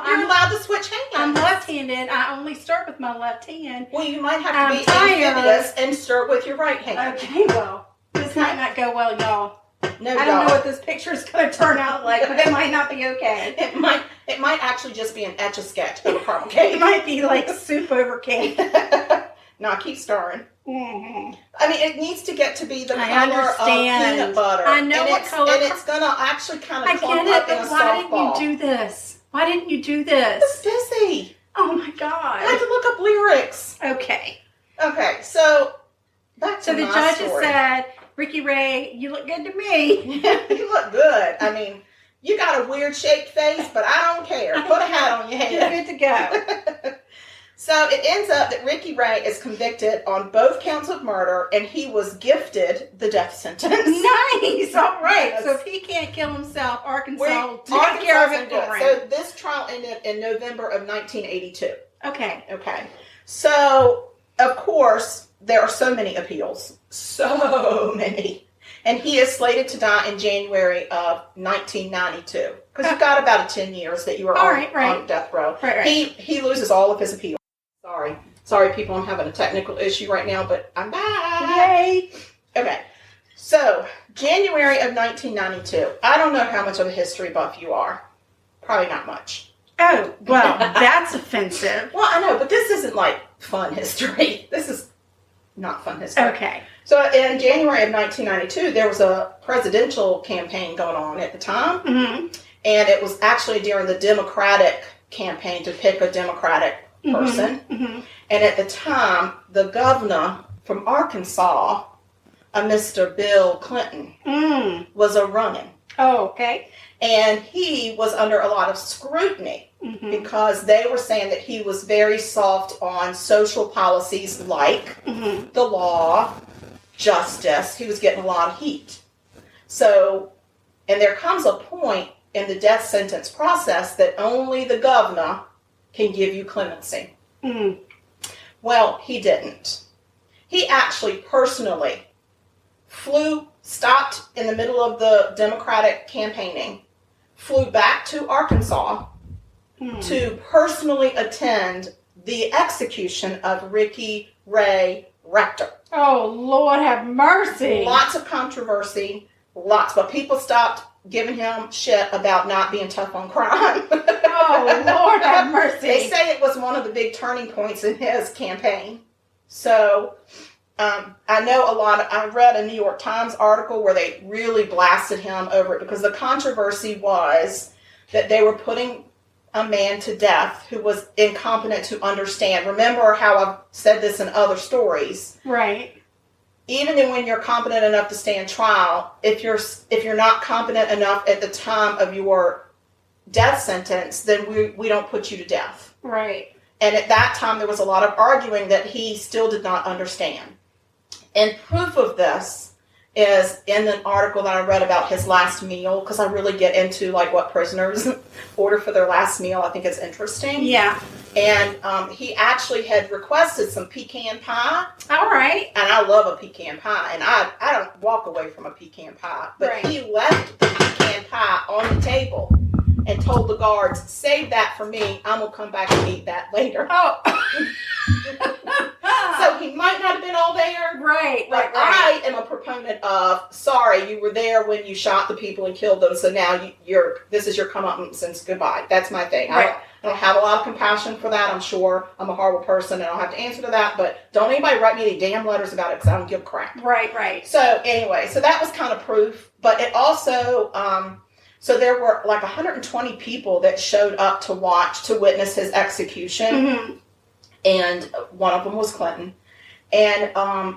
You're allowed to switch hands. I'm left-handed. I only start with my left hand. Well, you might have to be tired. amphibious and start with your right hand. Okay, well, this might not go well, y'all. No, I don't know what this picture is going to turn out like, but it might not be okay. It might actually just be an etch-a-sketch of a caramel cake. It might be like soup over cake. No, keep stirring. Mm-hmm. I mean, it needs to get to be the I color understand. of peanut butter. I know what color. And it's going to actually kind I of clump get it, up in a but why didn't softball. you do this? Why didn't you do I was this? busy. Oh my I had God. to look up lyrics. Okay. Okay, so back to So the my judges story. said, Ricky Ray, you look good to me. You look good. I mean, you got a weird shaped face, but I don't care. Put a hat on your You're head. good to go. So it ends up that Ricky Ray is convicted on both counts of murder, and he was gifted the death sentence. Nice. All right. Yes. So if he can't kill himself, Arkansas will take Arkansas care of can it do for him. So this trial ended in November of 1982. Okay. Okay. So, of course, there are so many appeals. So many. And he is slated to die in January of 1992. Because you've got about 10 years that you are on death row. Right. He loses all of his appeals. Sorry, people, I'm having a technical issue right now, but I'm back. Yay. Okay. So, January of 1992. I don't know how much of a history buff you are. Probably not much. Oh, well, that's offensive. Well, I know, but this isn't like fun history. This is not fun history. Okay. So in January of 1992, there was a presidential campaign going on at the time. Mm-hmm. And it was actually during the Democratic campaign to pick a Democratic person. Mm-hmm. And at the time, the governor from Arkansas, a Mr. Bill Clinton, was a running. Oh, okay. And he was under a lot of scrutiny because they were saying that he was very soft on social policies like the law, justice. He was getting a lot of heat. So, and there comes a point in the death sentence process that only the governor can give you clemency. Well, he didn't. He actually personally stopped in the middle of the Democratic campaigning, flew back to Arkansas to personally attend the execution of Ricky Ray Rector. Oh, Lord have mercy. Lots of controversy, but people stopped giving him shit about not being tough on crime. Oh, Lord have mercy. They say it was one of the big turning points in his campaign. So, I know I read a New York Times article where they really blasted him over it because the controversy was that they were putting a man to death who was incompetent to understand. Remember how I've said this in other stories. Right. Even when you're competent enough to stand trial, if you're not competent enough at the time of your death sentence, then we don't put you to death. Right. And at that time, there was a lot of arguing that he still did not understand. And proof of this is in an article that I read about his last meal, because I really get into like what prisoners order for their last meal. I think it's interesting. Yeah. And he actually had requested some pecan pie. All right. And I love a pecan pie. And I don't walk away from a pecan pie. But he left the pecan pie on the table and told the guards, save that for me. I'm going to come back and eat that later. Oh. So he might not have been all there. Right. I am a proponent of, sorry, you were there when you shot the people and killed them, so now this is your comeuppance, goodbye. That's my thing. Right. I don't have a lot of compassion for that. I'm sure I'm a horrible person and I don't have to answer to that, but don't anybody write me any damn letters about it because I don't give a crap. Right. So anyway, so that was kind of proof, but it also, so there were like 120 people that showed up to witness his execution. And one of them was Clinton. And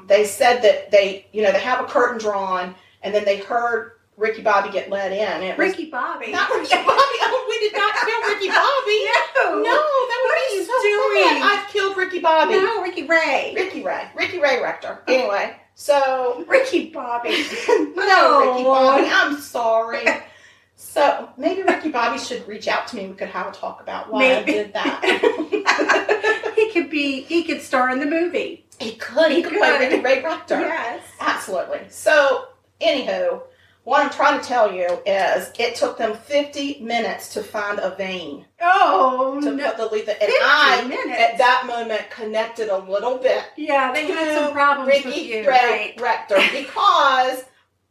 they said that they have a curtain drawn, and then they heard Ricky Bobby get let in. It Ricky Bobby? Not Ricky Bobby. Oh, we did not kill Ricky Bobby. No, that would be so doing? I've killed Ricky Bobby. No, Ricky Ray. Ricky Ray Rector. Anyway, so... Ricky Bobby. No, Ricky Bobby. I'm sorry. So maybe Ricky Bobby should reach out to me. We could have a talk about why I did that. He could star in the movie. He could play Ricky Ray Rector. Yes. Absolutely. So, anywho, what I'm trying to tell you is it took them 50 minutes to find a vein. Oh, to no. put the lead. And I, minutes. at that moment, connected a little bit. Yeah, they had some problems Ricky with you. Ray Rector. Because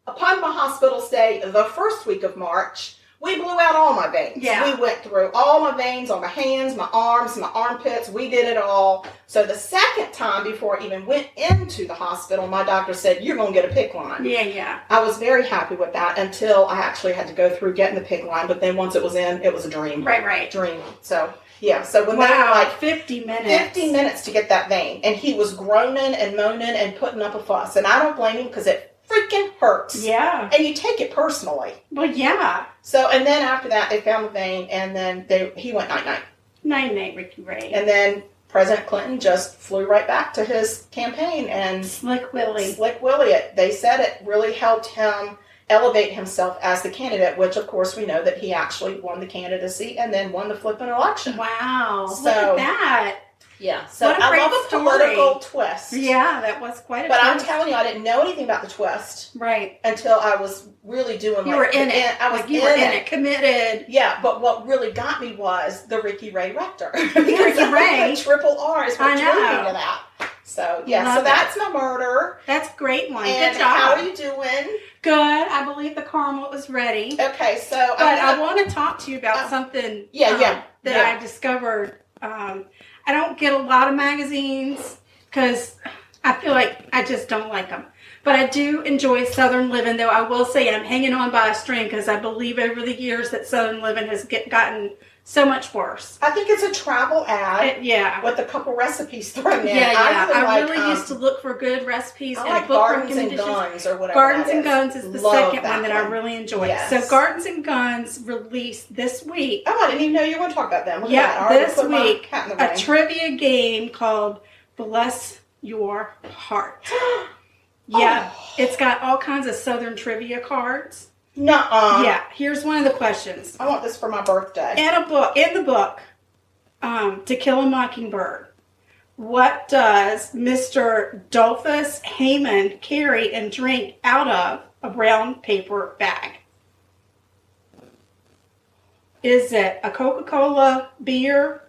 upon my hospital stay the first week of March, we blew out all my veins. Yeah. We went through all my veins on my hands, my arms, my armpits. We did it all. So the second time before I even went into the hospital, my doctor said, you're going to get a PICC line. Yeah. I was very happy with that until I actually had to go through getting the PICC line. But then once it was in, it was a dream. Right. Dream. So, yeah. So when they were like 50 minutes. 50 minutes to get that vein. And he was groaning and moaning and putting up a fuss. And I don't blame him because it freaking hurts. Yeah. And you take it personally. Well, yeah. So, and then after that, they found the vein, and then he went night-night. Night-night, Ricky Ray. And then President Clinton just flew right back to his campaign, and Slick Willie. They said it really helped him elevate himself as the candidate, which, of course, we know that he actually won the candidacy and then won the flipping election. Wow. So, look at that. Yeah. So what a I love a story. political twist. Yeah, that was quite a But twist. I'm telling you, I didn't know anything about the twist. Right. Until I was really doing You were in it. I was you were in it. Committed. Yeah, but what really got me was the Ricky Ray Rector. Ricky Ray. The triple R is what drew me know. to that. So, yeah. Love so it. that's my murder. That's a great one. And good job. how are you doing? Good. I believe the caramel was ready. Okay, so But I want to talk to you about something that I discovered. I don't get a lot of magazines because I feel like I just don't like them. But I do enjoy Southern Living, though I will say I'm hanging on by a string because I believe over the years that Southern Living has gotten so much worse. I think it's a travel ad Yeah. with a couple recipes thrown in. Yeah, I really really used to look for good recipes I and like book Gardens and recommendations. Guns or whatever. Gardens that and Guns is the Love second one that I really enjoyed. Yes. So Gardens and Guns released this week. Oh, I didn't even know you were going to talk about them. Look Yeah, at that. I already this put my week, hat in the a ring. trivia game called Bless Your Heart. Yeah, it's got all kinds of Southern trivia cards. Nuh-uh. Yeah, here's one of the questions. I want this for my birthday. In the book, To Kill a Mockingbird, what does Mr. Dolphus Heyman carry and drink out of a brown paper bag? Is it a Coca-Cola, beer,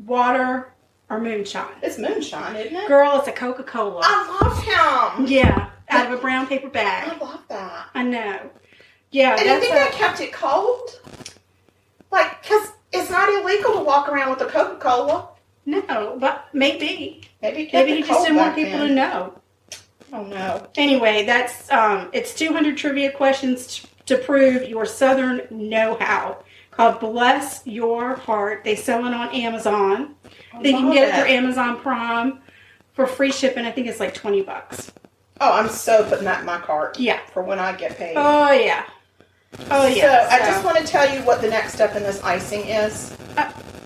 water, or moonshine? It's moonshine, isn't it? Girl, it's a Coca-Cola. I love him. Yeah, out of a brown paper bag. I love that. I know. Yeah, And you think I kept it cold? Like, because it's not illegal to walk around with a Coca-Cola. No, but maybe. Maybe He just didn't want people to know. Oh, no. Anyway, that's it's 200 trivia questions to prove your Southern know-how. Called Bless Your Heart. They sell it on Amazon. They can get it through Amazon Prime for free shipping. I think it's like $20. Oh, I'm so putting that in my cart. Yeah. For when I get paid. Oh yeah. Oh yeah. So I just want to tell you what the next step in this icing is.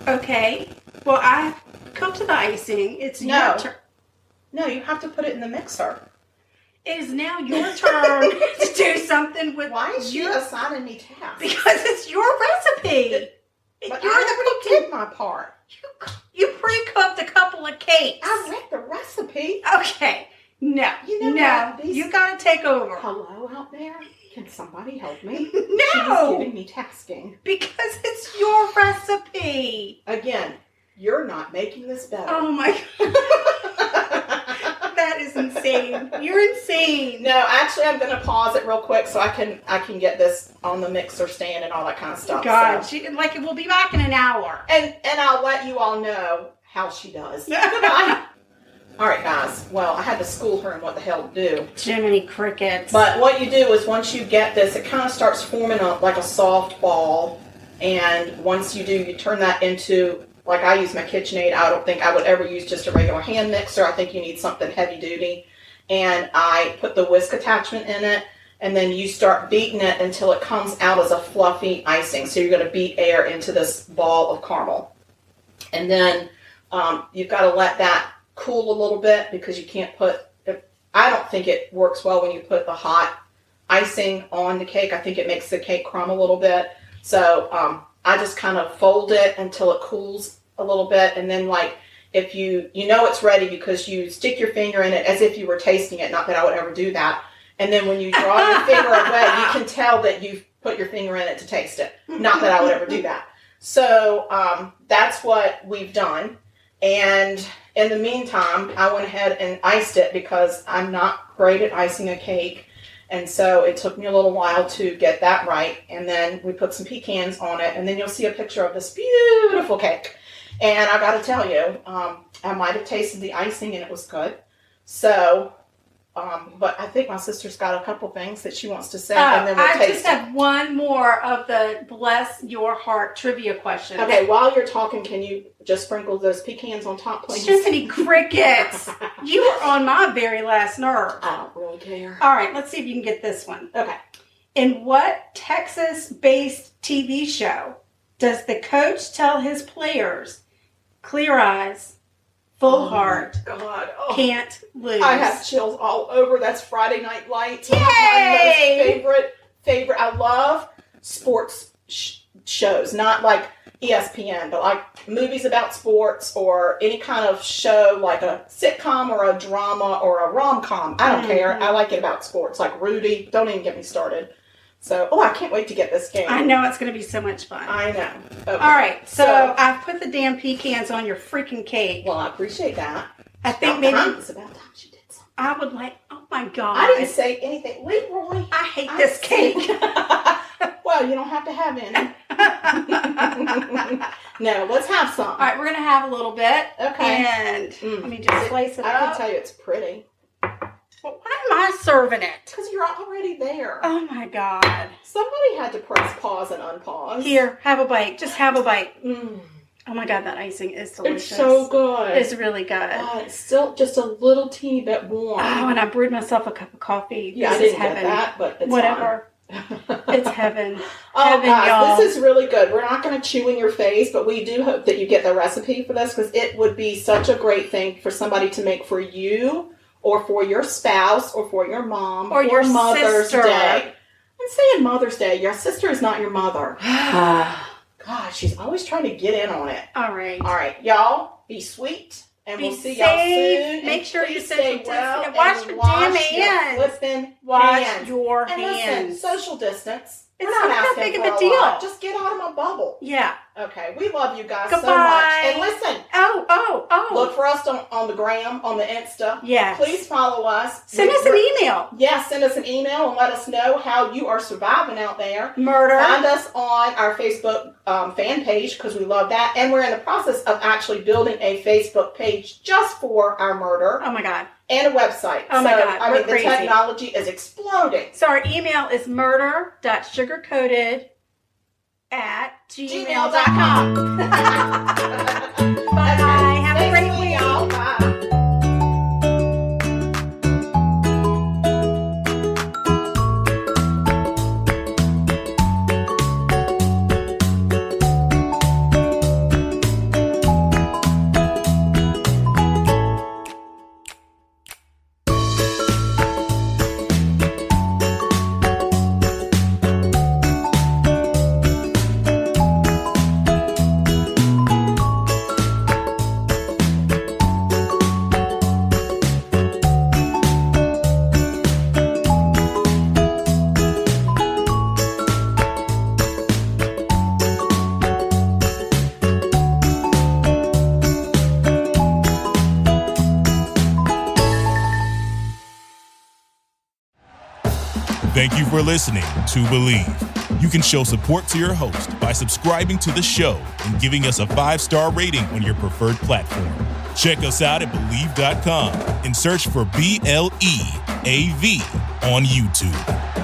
Okay. Well, I come to the icing. It's your turn. No, you have to put it in the mixer. It is now your turn to do something with. Why is you assigning me tasks? Because it's your recipe. But You're I already did my part. You pre-cooked a couple of cakes. I read the recipe. Okay. No. You know what? You got to take over. Hello out there. Can somebody help me? No. She's giving me tasking. Because it's your recipe. Again, you're not making this better. Oh my God. That is insane. You're insane. No, actually, I'm going to pause it real quick so I can get this on the mixer stand and all that kind of stuff. God, so. we'll be back in an hour. And I'll let you all know how she does. Goodbye. All right, guys. Well, I had to school her in what the hell to do. Jiminy Crickets. But what you do is once you get this, it kind of starts forming up like a soft ball. And once you do, you turn that into, like I use my KitchenAid. I don't think I would ever use just a regular hand mixer. I think you need something heavy duty. And I put the whisk attachment in it. And then you start beating it until it comes out as a fluffy icing. So you're going to beat air into this ball of caramel. And then you've got to let that cool a little bit because you can't I don't think it works well when you put the hot icing on the cake. I think it makes the cake crumb a little bit. So I just kind of fold it until it cools a little bit. And then like if you know it's ready because you stick your finger in it as if you were tasting it. Not that I would ever do that. And then when you draw your finger away, you can tell that you've put your finger in it to taste it. Not that I would ever do that. So that's what we've done. And in the meantime, I went ahead and iced it because I'm not great at icing a cake. And so it took me a little while to get that right. And then we put some pecans on it. And then you'll see a picture of this beautiful cake. And I got to tell you, I might have tasted the icing and it was good. So, but I think my sister's got a couple things that she wants to say. And then we'll taste it. I just have one more of the Bless Your Heart trivia questions. Okay, while you're talking, can you just sprinkle those pecans on top, please? Jiminy Crickets. You were on my very last nerve. I don't really care. All right, let's see if you can get this one. Okay. In what Texas-based TV show does the coach tell his players, clear eyes, full heart, God. can't lose? I have chills all over. That's Friday Night Lights. Yay! One of my most favorite. I love sports shows, not like ESPN, but like movies about sports or any kind of show like a sitcom or a drama or a rom-com. I don't care. I like it about sports, like Rudy. Don't even get me started. So, I can't wait to get this game. I know it's going to be so much fun. I know. Okay. All right, so I've put the damn pecans on your freaking cake. Well, I appreciate that. I think maybe it's about time she did something. I would like. Oh my God! I didn't say anything, Leroy. I hate this cake. Well, you don't have to have any. No, let's have some. All right, we're gonna have a little bit. Okay. And let me just slice it I up. can tell you it's pretty. Well, why am I serving it? Because you're already there. Oh my God. Somebody had to press pause and unpause. Here, have a bite. Just have a bite. Mm. Oh my God, that icing is delicious. It's so good. It's really good. It's still just a little teeny bit warm. Oh, and I brewed myself a cup of coffee. Yeah, this I didn't is heaven. get that, but it's whatever. fine. It's heaven. Oh, Heaven, guys, y'all. this is really good. We're not going to chew in your face, but we do hope that you get the recipe for this because it would be such a great thing for somebody to make for you or for your spouse or for your mom or your Mother's sister. Day. And saying Mother's Day, your sister is not your mother. God, she's always trying to get in on it. All right. All right, y'all, be sweet. And Be we'll see safe. y'all soon. Make And sure you please social stay distance. well And wash and your wash damn your hands. flipping Wash hands. your And hands. listen, social distance. It's We're not not that asking big of for a deal. lot. Just get out of my bubble. Yeah. Okay, we love you guys so Goodbye. much. And listen, Oh. look for us on the gram, on the Insta. Yes. Please follow us. Send us an email. Yes, send us an email and let us know how you are surviving out there. Murder. Find us on our Facebook fan page because we love that. And we're in the process of actually building a Facebook page just for our murder. Oh my God. And a website. Oh my God, I we're mean, crazy. the technology is exploding. So our email is murder.sugarcoated@gmail.com. Bye. Have a Stay great sweet, week. y'all. Bye. Thank you for listening to Believe. You can show support to your host by subscribing to the show and giving us a 5-star rating on your preferred platform. Check us out at Believe.com and search for BLEAV on YouTube.